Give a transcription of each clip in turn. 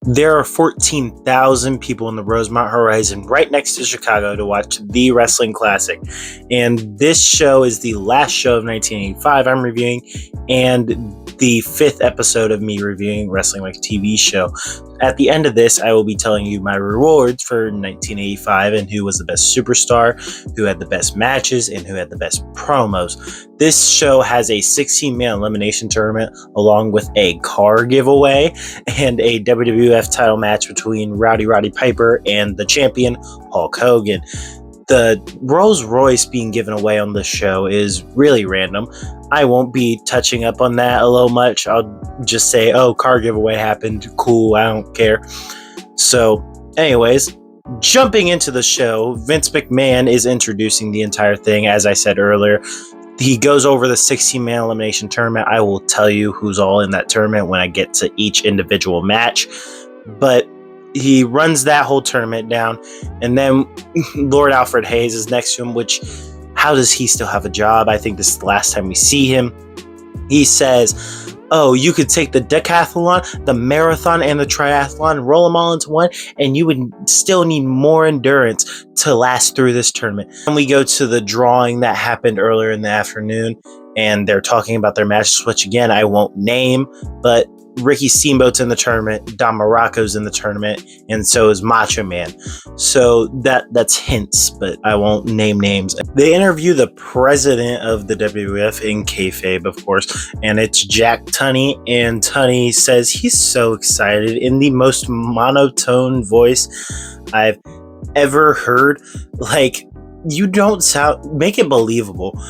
There are 14,000 people in the Rosemont Horizon right next to Chicago to watch the Wrestling Classic. And this show is the last show of 1985 I'm reviewing, and the 5th episode of me reviewing Wrestling Like a TV Show. At the end of this, I will be telling you my rewards for 1985 and who was the best superstar, who had the best matches, and who had the best promos. This show has a 16-man elimination tournament along with a car giveaway and a WWF title match between Rowdy Roddy Piper and the champion Hulk Hogan. The Rolls Royce being given away on this show is really random. I won't be touching up on that a little much. I'll just say, oh, car giveaway happened. Cool, I don't care. So, anyways, jumping into the show, Vince McMahon is introducing the entire thing, as I said earlier. He goes over the 16-man elimination tournament. I will tell you who's all in that tournament when I get to each individual match. But he runs that whole tournament down, and then Lord Alfred Hayes is next to him, which, how does he still have a job? I think this is the last time we see him. He says, oh, you could take the decathlon, the marathon, and the triathlon, roll them all into one, and you would still need more endurance to last through this tournament. And we go to the drawing that happened earlier in the afternoon, and they're talking about their matches, which again, I won't name, but Ricky Steamboat's in the tournament, Don Morocco's in the tournament, and so is Macho Man. So that's hints, but I won't name names. They interview the president of the WWF in kayfabe, of course, and it's Jack Tunney, and Tunney says he's so excited in the most monotone voice I've ever heard. Like, you don't sound, make it believable.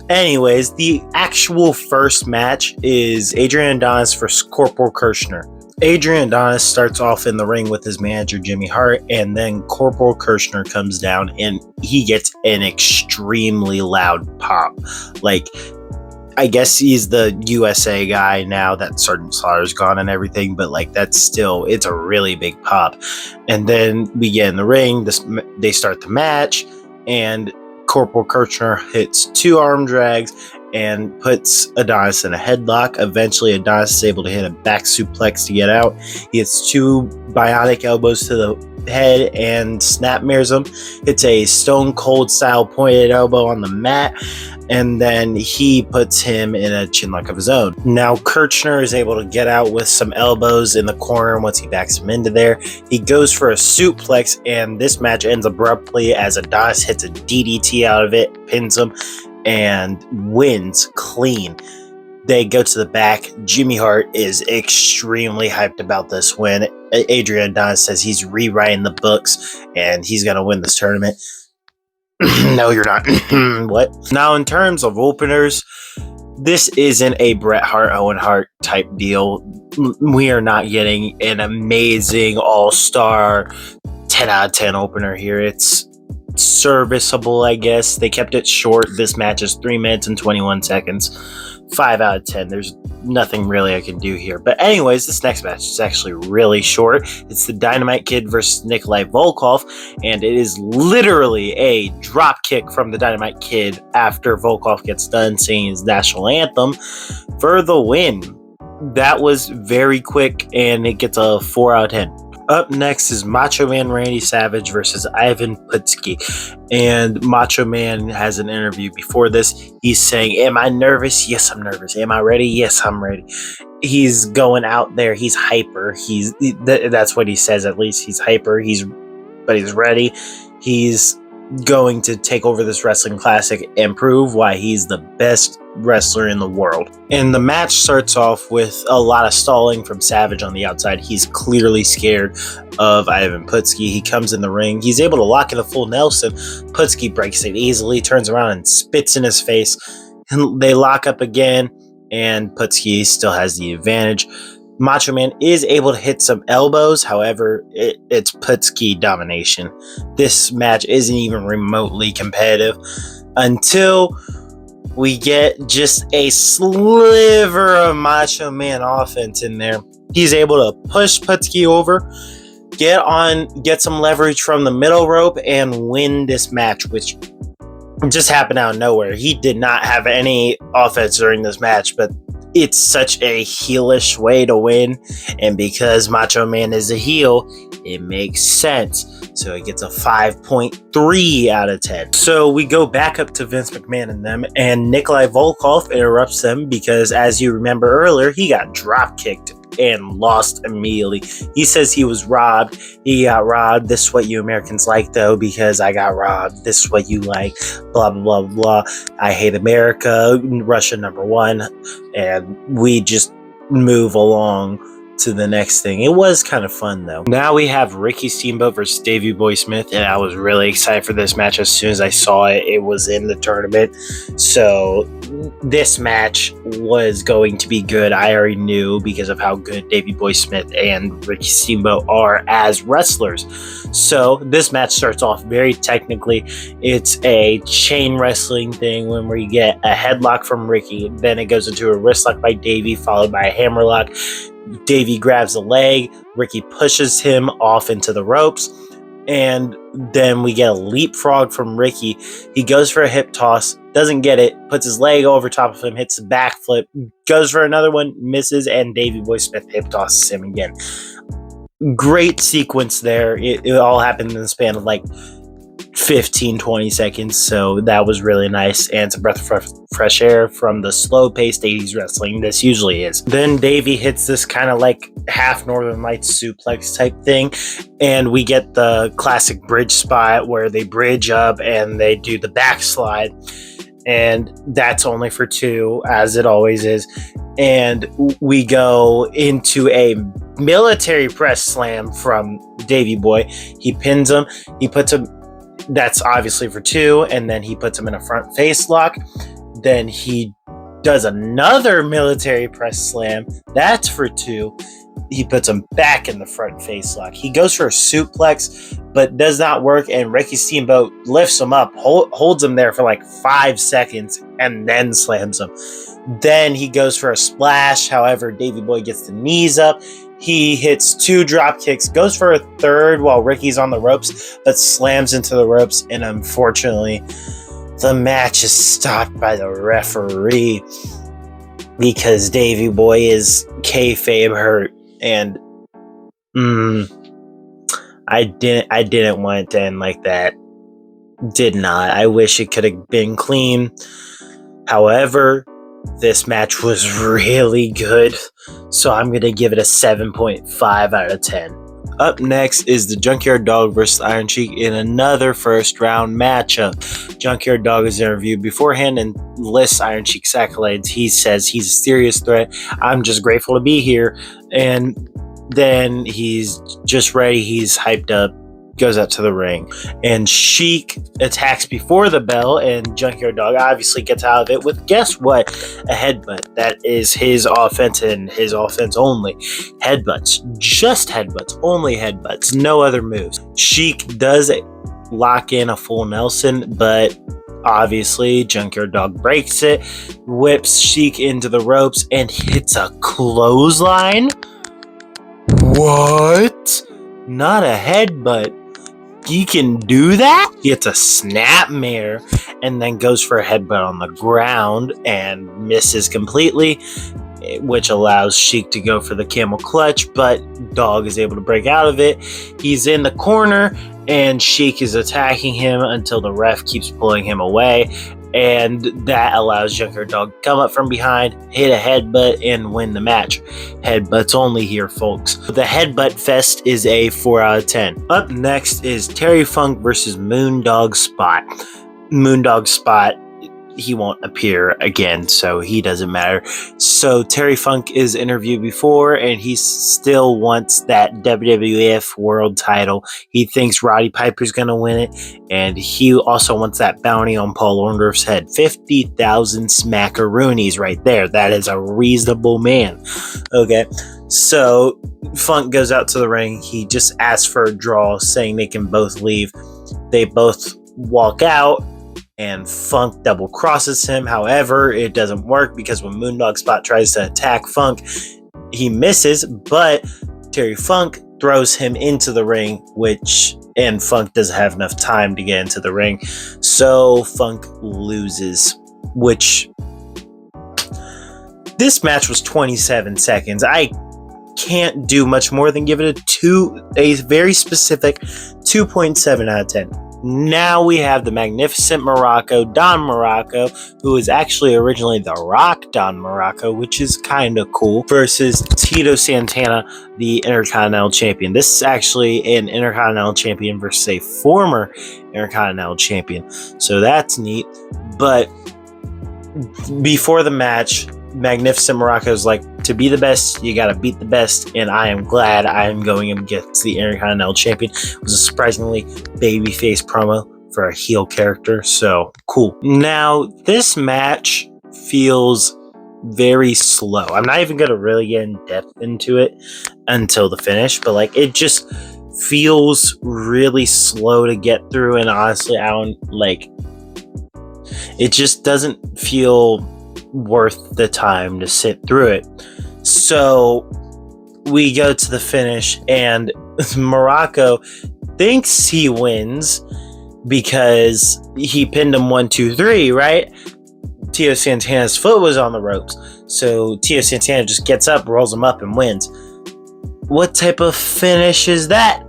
Anyways, the actual first match is Adrian Adonis versus Corporal Kirchner. Adrian Adonis starts off in the ring with his manager Jimmy Hart, and then Corporal Kirchner comes down and he gets an extremely loud pop. Like, I guess he's the USA guy now that Sergeant Slaughter's gone and everything, but like, that's still, it's a really big pop. And then we get in the ring, they start the match, and Corporal Kirchner hits 2 arm drags and puts Adonis in a headlock. Eventually, Adonis is able to hit a back suplex to get out. He hits 2 bionic elbows to the head and snapmares him. It's a Stone Cold style pointed elbow on the mat, and then he puts him in a chinlock of his own. Now Kirchner is able to get out with some elbows in the corner once he backs him into there. He goes for a suplex, and this match ends abruptly as Adonis hits a DDT out of it, pins him, and wins clean. They go to the back. Jimmy Hart is extremely hyped about this win. Adrian Adonis says he's rewriting the books and he's going to win this tournament. No, you're not. What? Now, in terms of openers, this isn't a Bret Hart, Owen Hart type deal. We are not getting an amazing all-star 10 out of 10 opener here. It's serviceable, I guess. They kept it short. This match is 3 minutes and 21 seconds. 5 out of 10. There's nothing really I can do here. But anyways, this next match is actually really short. It's the Dynamite Kid versus Nikolai Volkov, and it is literally a drop kick from the Dynamite Kid after Volkov gets done singing his national anthem for the win. That was very quick, and it gets a 4 out of 10. Up next is Macho Man Randy Savage versus Ivan Putski. And Macho Man has an interview before this. He's saying, am I nervous? Yes, I'm nervous. Am I ready? Yes, I'm ready. He's going out there. He's hyper. That's what he says, at least. He's hyper. But he's ready. He's going to take over this Wrestling Classic and prove why he's the best wrestler in the world. And the match starts off with a lot of stalling from Savage on the outside. He's clearly scared of Ivan Putski. He comes in the ring. He's able to lock in a full Nelson. Putski breaks it easily, turns around and spits in his face. And they lock up again, and Putski still has the advantage. Macho Man is able to hit some elbows. However, it's Putski domination. This match isn't even remotely competitive until we get just a sliver of Macho Man offense in there. He's able to push Putski over, get some leverage from the middle rope, and win this match, which just happened out of nowhere. He did not have any offense during this match, but it's such a heelish way to win, and because Macho Man is a heel, it makes sense. So it gets a 5.3 out of 10. So we go back up to Vince McMahon and them, and Nikolai Volkov interrupts them because, as you remember earlier, he got drop kicked and lost immediately. He says he was robbed. He got robbed. This is what you Americans like, though, because I got robbed. This is what you like. Blah, blah, blah, blah. I hate America. Russia #1. And we just move along to the next thing. It was kind of fun, though. Now we have Ricky Steamboat versus Davey Boy Smith, and I was really excited for this match. As soon as I saw it, it was in the tournament. So this match was going to be good. I already knew because of how good Davey Boy Smith and Ricky Steamboat are as wrestlers. So this match starts off very technically. It's a chain wrestling thing when we get a headlock from Ricky. Then it goes into a wrist lock by Davey, followed by a hammerlock. Davey grabs a leg. Ricky pushes him off into the ropes. And then we get a leapfrog from Ricky. He goes for a hip toss, doesn't get it, puts his leg over top of him, hits a backflip, goes for another one, misses, and Davey Boy Smith hip tosses him again. Great sequence there. It all happened in the span of like 15-20 seconds, so that was really nice, and it's a breath of fresh air from the slow-paced 80s wrestling this usually is. Then Davey hits this kind of like half Northern Lights suplex type thing, and we get the classic bridge spot where they bridge up and they do the backslide, and that's only for 2, as it always is. And we go into a military press slam from Davey Boy. He pins him, he puts him, that's obviously for 2, and then he puts him in a front face lock. Then he does another military press slam, that's for 2. He puts him back in the front face lock. He goes for a suplex, but does not work, and Ricky Steamboat lifts him up, holds him there for like 5 seconds, and then slams him. Then he goes for a splash. However, Davey Boy gets the knees up. He hits 2 drop kicks, goes for a third while Ricky's on the ropes, but slams into the ropes, and unfortunately, the match is stopped by the referee because Davey Boy is kayfabe hurt, and I didn't want it to end like that. Did not. I wish it could have been clean. However, this match was really good, so I'm going to give it a 7.5 out of 10. Up next is the Junkyard Dog versus Iron Sheik in another first round matchup. Junkyard Dog is interviewed beforehand and lists Iron Sheik's accolades. He says he's a serious threat. I'm just grateful to be here. And then he's just ready. He's hyped up. Goes out to the ring, and Sheik attacks before the bell, and Junkyard Dog obviously gets out of it with, guess what? A headbutt. That is his offense and his offense only. Headbutts. Just headbutts. Only headbutts. No other moves. Sheik does lock in a full Nelson, but obviously Junkyard Dog breaks it, whips Sheik into the ropes, and hits a clothesline? What? Not a headbutt. He can do that? He hits a snapmare and then goes for a headbutt on the ground and misses completely, which allows Sheik to go for the camel clutch, but Dog is able to break out of it. He's in the corner and Sheik is attacking him until the ref keeps pulling him away, and that allows Junkyard Dog to come up from behind, hit a headbutt, and win the match. Headbutts only here, folks. The Headbutt Fest is a 4 out of 10. Up next is Terry Funk versus Moondog Spot. Moondog Spot, he won't appear again, so he doesn't matter. So Terry Funk is interviewed before, and he still wants that WWF World title. He thinks Roddy Piper's going to win it, and he also wants that bounty on Paul Orndorff's head. 50,000 smackaroonies right there. That is a reasonable man. Okay, so Funk goes out to the ring. He just asks for a draw, saying they can both leave. They both walk out, and Funk double crosses him. However, it doesn't work because when Moondog Spot tries to attack Funk, he misses, but Terry Funk throws him into the ring, and Funk doesn't have enough time to get into the ring, so Funk loses, which This match was 27 seconds. I can't do much more than give it a very specific 2.7 out of 10. Now we have the magnificent Morocco, Don Morocco, who is actually originally the Rock Don Morocco, which is kind of cool, versus Tito Santana, the Intercontinental Champion. This is actually an Intercontinental Champion versus a former Intercontinental Champion, so that's neat. But before the match, Magnificent Morocco is like, to be the best, you gotta beat the best, and I am glad I am going against the Intercontinental Champion. It was a surprisingly babyface promo for a heel character, so cool. Now, this match feels very slow. I'm not even gonna really get in depth into it until the finish, but like, it just feels really slow to get through, and honestly, I don't like, it just doesn't feel worth the time to sit through it. So we go to the finish, and Morocco thinks he wins because he pinned him 1, 2, 3, right? Tito Santana's foot was on the ropes, so Tito Santana just gets up, rolls him up, and wins. What type of finish is that?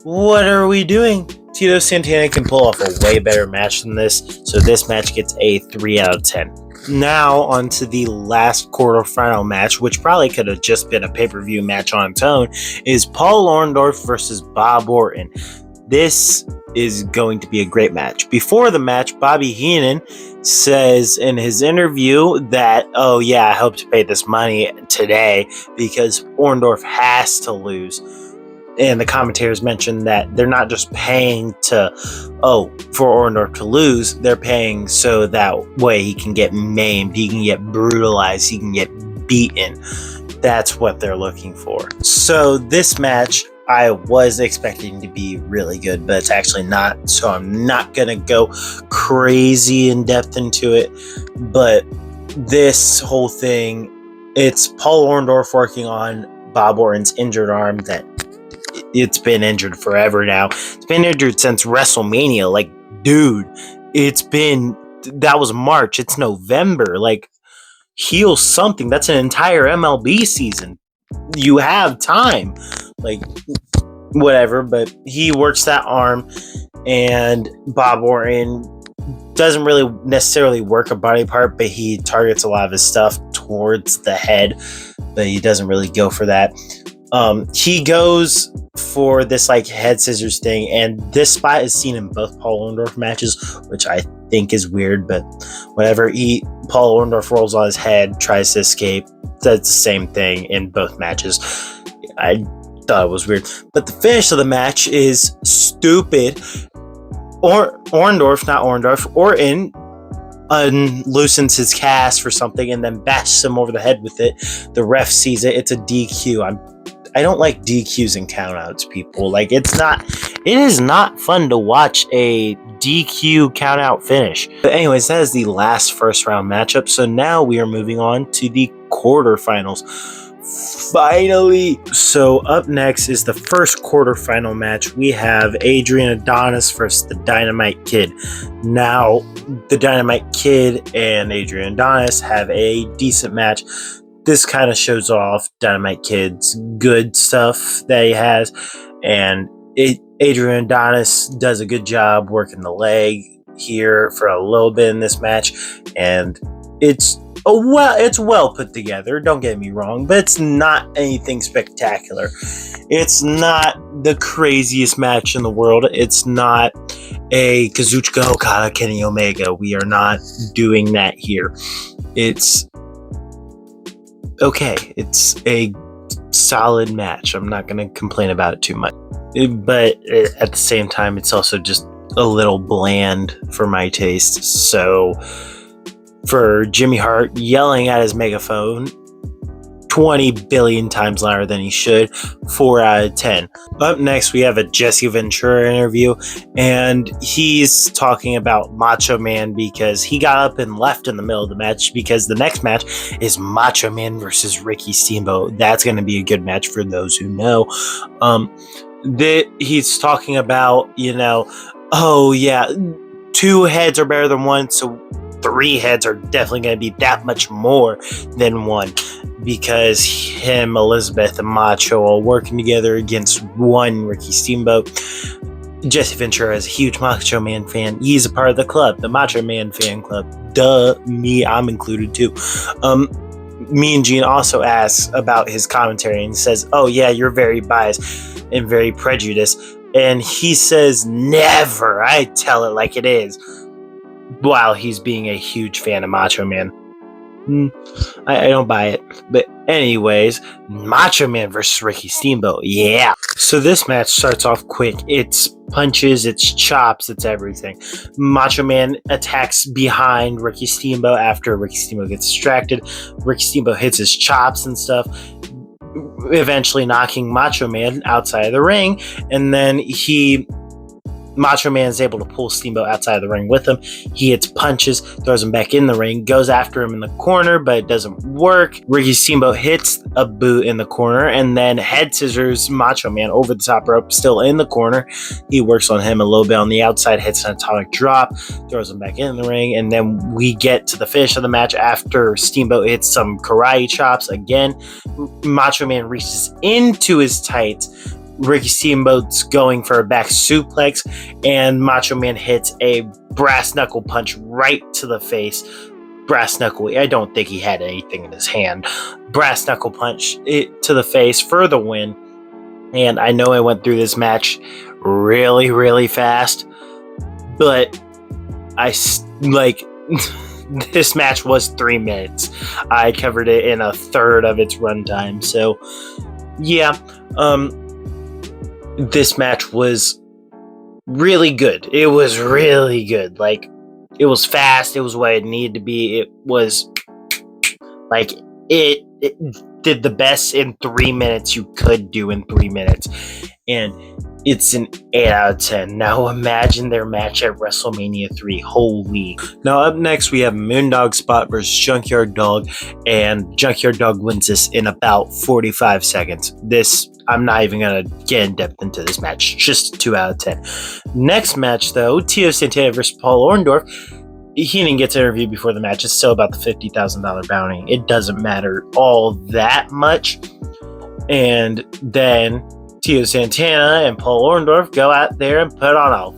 What are we doing? Tito Santana can pull off a way better match than this, so this match gets a 3 out of 10. Now, on to the last quarterfinal match, which probably could have just been a pay-per-view match on its own, is Paul Orndorff versus Bob Orton. This is going to be a great match. Before the match, Bobby Heenan says in his interview that, oh yeah, I hope to pay this money today because Orndorff has to lose. And the commentators mentioned that they're not just paying for Orndorff to lose, they're paying so that way he can get maimed, he can get brutalized, he can get beaten. That's what they're looking for. So this match, I was expecting to be really good, but it's actually not, so I'm not going to go crazy in depth into it. But this whole thing, it's Paul Orndorff working on Bob Orton's injured arm that it's been injured forever now. It's been injured since WrestleMania. Like, dude, that was March. It's November. Like, heal something. That's an entire MLB season. You have time. Like, whatever. But he works that arm, and Bob Orton doesn't really necessarily work a body part, but he targets a lot of his stuff towards the head, but he doesn't really go for that. He goes for this like head scissors thing, and this spot is seen in both Paul Orndorff matches, which I think is weird, but whatever. Paul Orndorff rolls on his head, tries to escape. That's the same thing in both matches. I thought it was weird, but the finish of the match is stupid. Orton unloosens his cast for something and then bashes him over the head with it. The ref sees it. It's a DQ. I don't like DQs and countouts, people. Like, it is not fun to watch a DQ countout finish. But anyways, that is the last first round matchup. So now we are moving on to the quarterfinals. Finally! So up next is the first quarterfinal match. We have Adrian Adonis versus the Dynamite Kid. Now, the Dynamite Kid and Adrian Adonis have a decent match. This kind of shows off Dynamite Kid's good stuff that he has, and Adrian Adonis does a good job working the leg here for a little bit in this match, and it's well put together, don't get me wrong, but it's not anything spectacular. It's not the craziest match in the world. It's not a Kazuchika Okada Kenny Omega. We are not doing that here. It's okay. It's a solid match. I'm not going to complain about it too much. But at the same time, it's also just a little bland for my taste. So for Jimmy Hart yelling at his megaphone 20 billion times louder than he should, 4 out of 10. Up next, we have a Jesse Ventura interview, and he's talking about Macho Man because he got up and left in the middle of the match because the next match is Macho Man versus Ricky Steamboat. That's going to be a good match for those who know. He's talking about, oh yeah, 2 heads are better than 1, so 3 heads are definitely going to be that much more than 1, because him, Elizabeth, and Macho are working together against 1 Ricky Steamboat. Jesse Ventura is a huge Macho Man fan. He's a part of the club, the Macho Man fan club. Duh, me, I'm included too. Mean Gene also asks about his commentary and says, "Oh yeah, you're very biased and very prejudiced." And he says, "Never. I tell it like it is," while he's being a huge fan of Macho Man. I don't buy it. But anyways, Macho Man versus Ricky Steamboat. Yeah. So this match starts off quick. It's punches, it's chops, it's everything. Macho Man attacks behind Ricky Steamboat after Ricky Steamboat gets distracted. Ricky Steamboat hits his chops and stuff, eventually knocking Macho Man outside of the ring. And then Macho Man is able to pull Steamboat outside of the ring with him. He hits punches, throws him back in the ring, goes after him in the corner, but it doesn't work. Ricky Steamboat hits a boot in the corner and then head scissors Macho Man over the top rope, still in the corner. He works on him a little bit on the outside, hits an atomic drop, throws him back in the ring, and then we get to the finish of the match after Steamboat hits some karate chops again. Macho Man reaches into his tights. Ricky Steamboat's going for a back suplex, and Macho Man hits a brass knuckle punch right to the face. Brass knuckle, I don't think he had anything in his hand. Brass knuckle punch to the face for the win. And I know I went through this match really, really fast, but this match was 3 minutes. I covered it in a third of its runtime. So, yeah, this match was really good. It was really good. It was fast. It was what it needed to be. It was it did the best in 3 minutes you could do in 3 minutes. And it's an 8 out of 10. Now imagine their match at WrestleMania 3. Holy. Now up next we have Moondog Spot versus Junkyard Dog, and Junkyard Dog wins this in about 45 seconds. I'm not even going to get in depth into this match. Just 2 out of 10. Next match, though, Tito Santana versus Paul Orndorff. He didn't get to interview before the match. It's still about the $50,000 bounty. It doesn't matter all that much. And then Tito Santana and Paul Orndorff go out there and put on a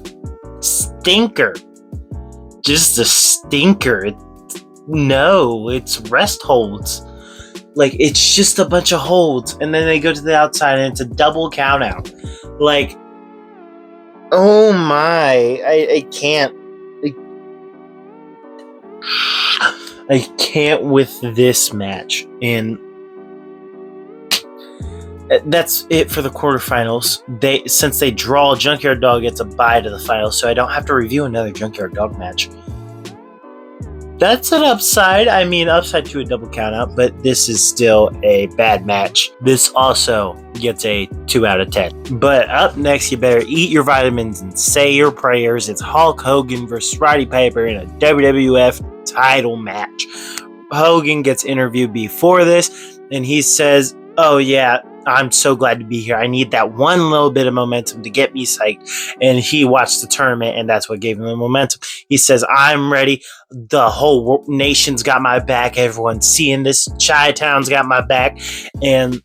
stinker. Just a stinker. No, it's rest holds. It's just a bunch of holds, and then they go to the outside, and it's a double count out. Oh my, I can't. I can't with this match. And that's it for the quarterfinals. Since they draw, Junkyard Dog gets a bye to the finals, so I don't have to review another Junkyard Dog match. That's an upside. Upside to a double count out, but this is still a bad match. This also gets a 2 out of 10. But up next, you better eat your vitamins and say your prayers. It's Hulk Hogan versus Roddy Piper in a WWF title match. Hogan gets interviewed before this, and he says, "Oh yeah, I'm so glad to be here. I need that one little bit of momentum to get me psyched." And he watched the tournament, and that's what gave him the momentum. He says, "I'm ready. The whole nation's got my back. Everyone's seeing this. Chi-Town's got my back." And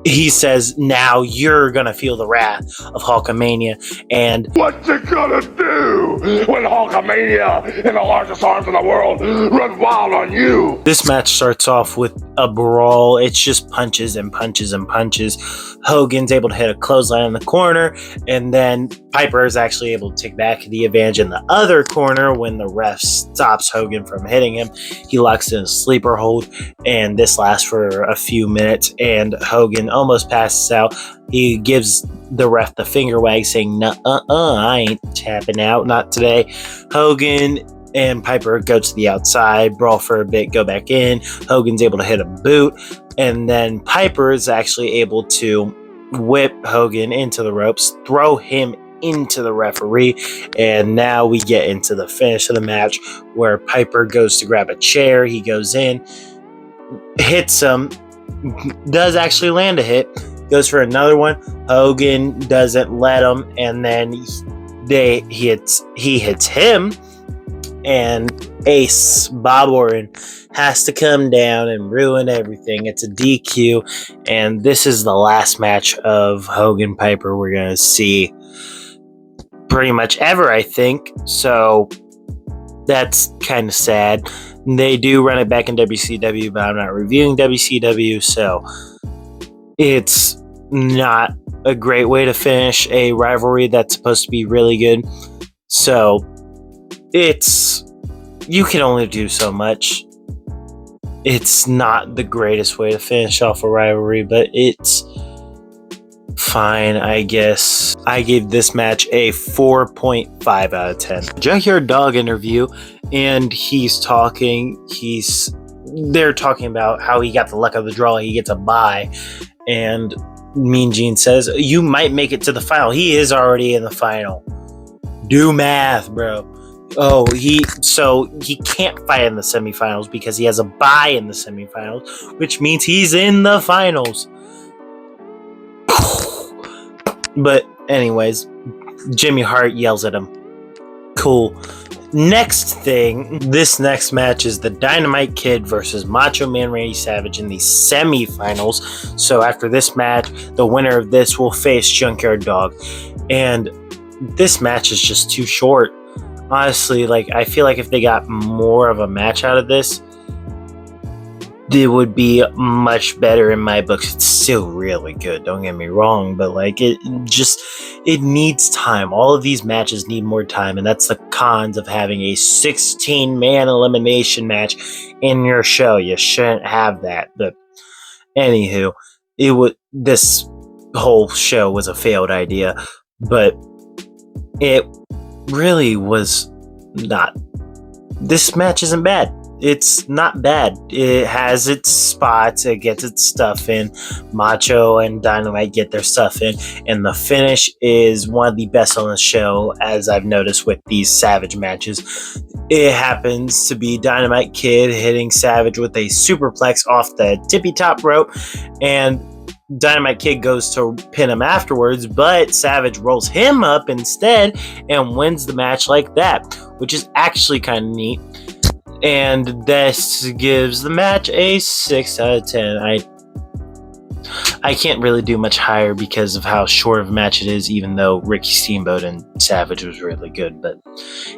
he says, "Now you're going to feel the wrath of Hulkamania." And what you gonna do when Hulkamania and the largest arms in the world run wild on you? This match starts off with a brawl. It's just punches and punches and punches. Hogan's able to hit a clothesline in the corner, and then Piper is actually able to take back the advantage in the other corner when the ref stops Hogan from hitting him. He locks in a sleeper hold, and this lasts for a few minutes, and Hogan almost passes out. He gives the ref the finger wag, saying, I ain't tapping out, not today. Hogan and Piper go to the outside, brawl for a bit, go back in. Hogan's able to hit a boot, and then Piper is actually able to whip Hogan into the ropes, throw him into the referee, and now we get into the finish of the match where Piper goes to grab a chair. He goes in, hits him, does actually land a hit, goes for another one. Hogan doesn't let him, and then he hits him, and Ace, Bob Orton, has to come down and ruin everything. It's a DQ, and this is the last match of Hogan Piper we're going to see pretty much ever, I think. So that's kind of sad. They do run it back in WCW, but I'm not reviewing WCW, so it's not a great way to finish a rivalry that's supposed to be really good. So you can only do so much. It's not the greatest way to finish off a rivalry, but it's fine, I guess. I gave this match a 4.5 out of 10. Junkyard Dog interview, and they're talking about how he got the luck of the draw, he gets a bye, and Mean Gene says, you might make it to the final. He is already in the final. Do math, bro. Oh, he can't fight in the semifinals because he has a bye in the semifinals, which means he's in the finals. But anyways, Jimmy Hart yells at him. Cool. This next match is the Dynamite Kid versus Macho Man Randy Savage in the semifinals. So after this match, the winner of this will face Junkyard Dog. And this match is just too short. Honestly, I feel like if they got more of a match out of this, it would be much better in my books. It's still really good, don't get me wrong, but it needs time. All of these matches need more time, and that's the cons of having a 16-man elimination match in your show. You shouldn't have that. But anywho, this whole show was a failed idea, but it really was not. This match isn't bad. It's not bad. It has its spots. It gets its stuff in. Macho and Dynamite get their stuff in. And the finish is one of the best on the show, as I've noticed with these Savage matches. It happens to be Dynamite Kid hitting Savage with a superplex off the tippy top rope. And Dynamite Kid goes to pin him afterwards, but Savage rolls him up instead and wins the match like that, which is actually kind of neat. And this gives the match a 6 out of 10. I can't really do much higher because of how short of a match it is, even though Ricky Steamboat and Savage was really good. But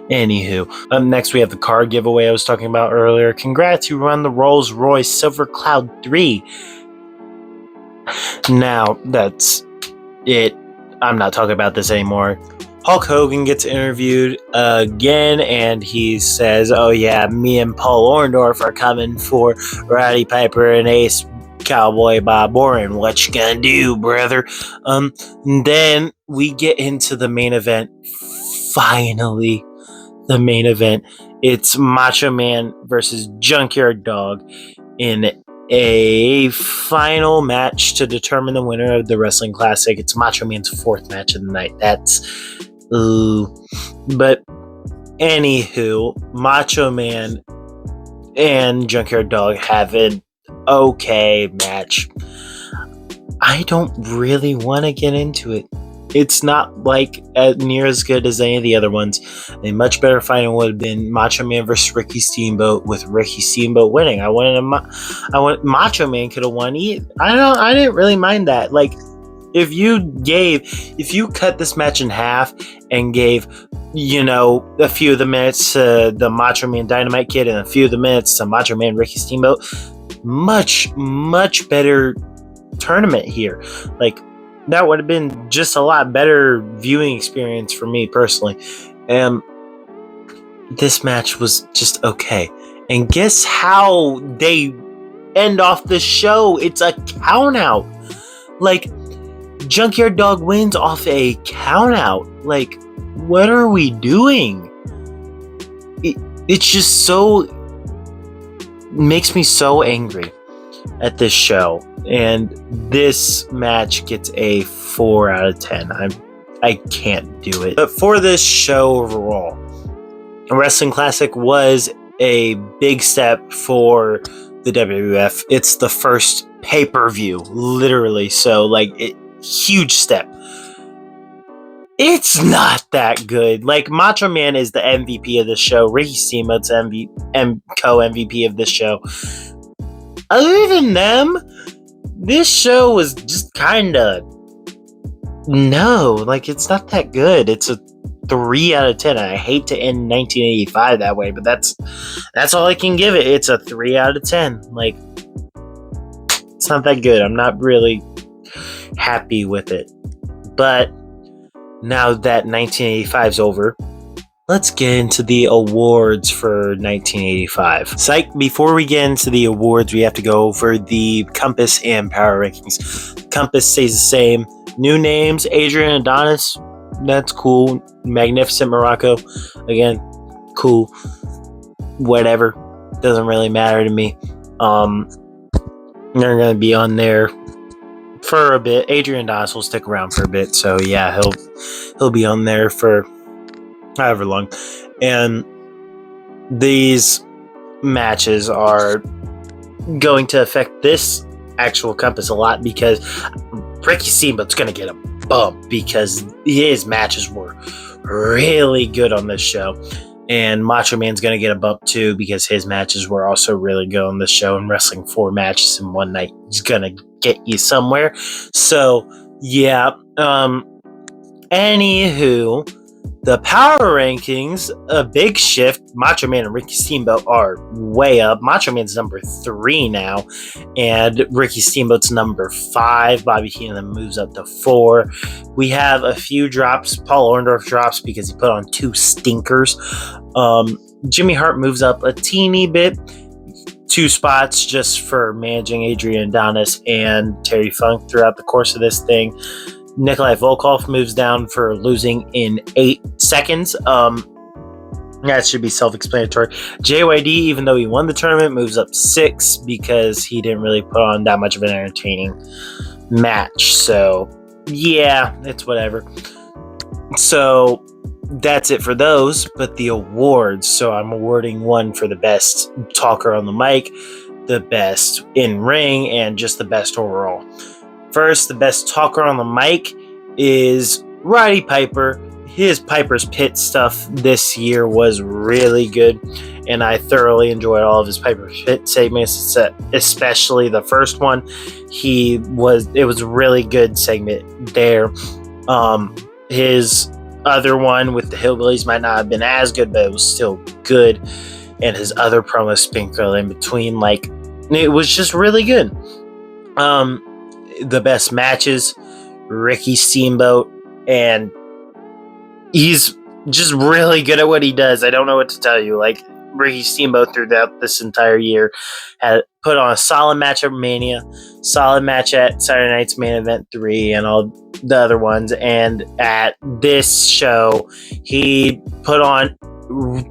anywho, up next we have the car giveaway I was talking about earlier. Congrats, you won the Rolls Royce Silver Cloud 3. Now, that's it. I'm not talking about this anymore. Hulk Hogan gets interviewed again, and he says, oh yeah, me and Paul Orndorff are coming for Roddy Piper and Ace Cowboy Bob Orton. What you gonna do, brother? Then we get into the main event. Finally, the main event. It's Macho Man versus Junkyard Dog in a final match to determine the winner of the Wrestling Classic. It's Macho Man's 4th match of the night. But anywho, Macho Man and Junkyard Dog have an okay match. I don't really want to get into it. It's not near as good as any of the other ones. A much better final would have been Macho Man versus Ricky Steamboat, with Ricky Steamboat winning. I wanted Macho Man could have won. I didn't really mind that. If you cut this match in half and gave, a few of the minutes to the Macho Man Dynamite Kid and a few of the minutes to Macho Man Ricky Steamboat, much, much better tournament here. That would have been just a lot better viewing experience for me personally. And this match was just okay. And guess how they end off the show? It's a count out. Junkyard Dog wins off a count out. What are we doing? It's just so makes me so angry at this show. And this match gets a 4 out of 10. I can't do it. But for this show overall, Wrestling Classic was a big step for the WWF. It's the first pay-per-view, literally. So, huge step. It's not that good. Like, Macho Man is the MVP of the show. Ricky Steamboat's co-MVP of this show. Other than them, this show was just kind of it's not that good. It's a 3 out of 10. I hate to end 1985 that way, but that's all I can give it. It's a 3 out of 10. Like, it's not that good. I'm not really happy with it. But now that 1985 is over, let's get into the awards for 1985. Psych, before we get into the awards, we have to go over the Compass and Power Rankings. Compass stays the same. New names, Adrian Adonis, that's cool. Magnificent Morocco, again, cool. Whatever, doesn't really matter to me. They're going to be on there for a bit. Adrian Adonis will stick around for a bit, so yeah, he'll be on there for however long. And these matches are going to affect this actual Compass a lot because Ricky Steamboat's going to get a bump because his matches were really good on this show. And Macho Man's going to get a bump too because his matches were also really good on this show. And wrestling 4 matches in one night is going to get you somewhere. So, yeah. Anywho, the Power Rankings, a big shift. Macho Man and Ricky Steamboat are way up. Macho Man's number 3 now, and Ricky Steamboat's number 5. Bobby Heenan moves up to 4. We have a few drops. Paul Orndorff drops because he put on 2 stinkers. Jimmy Hart moves up a teeny bit, 2 spots just for managing Adrian Adonis and Terry Funk throughout the course of this thing. Nikolai Volkov moves down for losing in 8 seconds. That should be self-explanatory. JYD, even though he won the tournament, moves up 6 because he didn't really put on that much of an entertaining match. So, yeah, it's whatever. So, that's it for those. But the awards. So, I'm awarding one for the best talker on the mic, the best in ring, and just the best overall. First, the best talker on the mic is Roddy Piper. His Piper's Pit stuff this year was really good, and I thoroughly enjoyed all of his Piper's Pit segments, especially the first one. It was a really good segment there. His other one with the Hillbillies might not have been as good, but it was still good, and his other promo sprinkle in between, it was just really good. The best matches, Ricky Steamboat, and he's just really good at what he does. I don't know what to tell you. Ricky Steamboat throughout this entire year had put on a solid match at Mania, solid match at Saturday Night's Main Event 3 and all the other ones. And at this show, he put on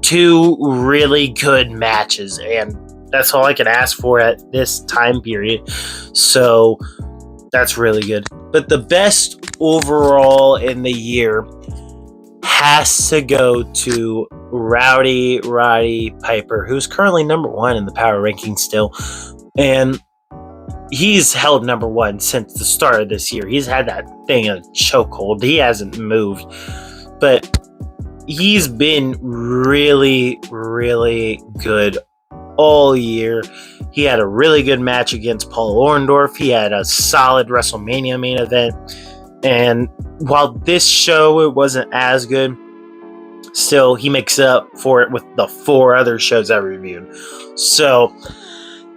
2 really good matches. And that's all I can ask for at this time period. So that's really good. But the best overall in the year has to go to Roddy Piper, who's currently number 1 in the Power Rankings still. And he's held number 1 since the start of this year. He's had that thing in a chokehold. He hasn't moved. But he's been really, really good all year. He had a really good match against Paul Orndorff. He had a solid WrestleMania main event. And while this show, it wasn't as good, still, he makes up for it with the 4 other shows I reviewed. So,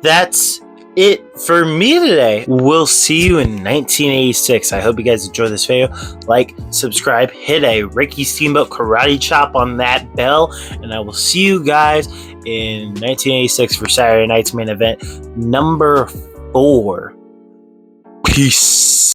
that's it for me today. We'll see you in 1986. I hope you guys enjoyed this video. Like, subscribe, hit a Ricky Steamboat karate chop on that bell, and I will see you guys in 1986 for Saturday Night's Main Event number 4. Peace.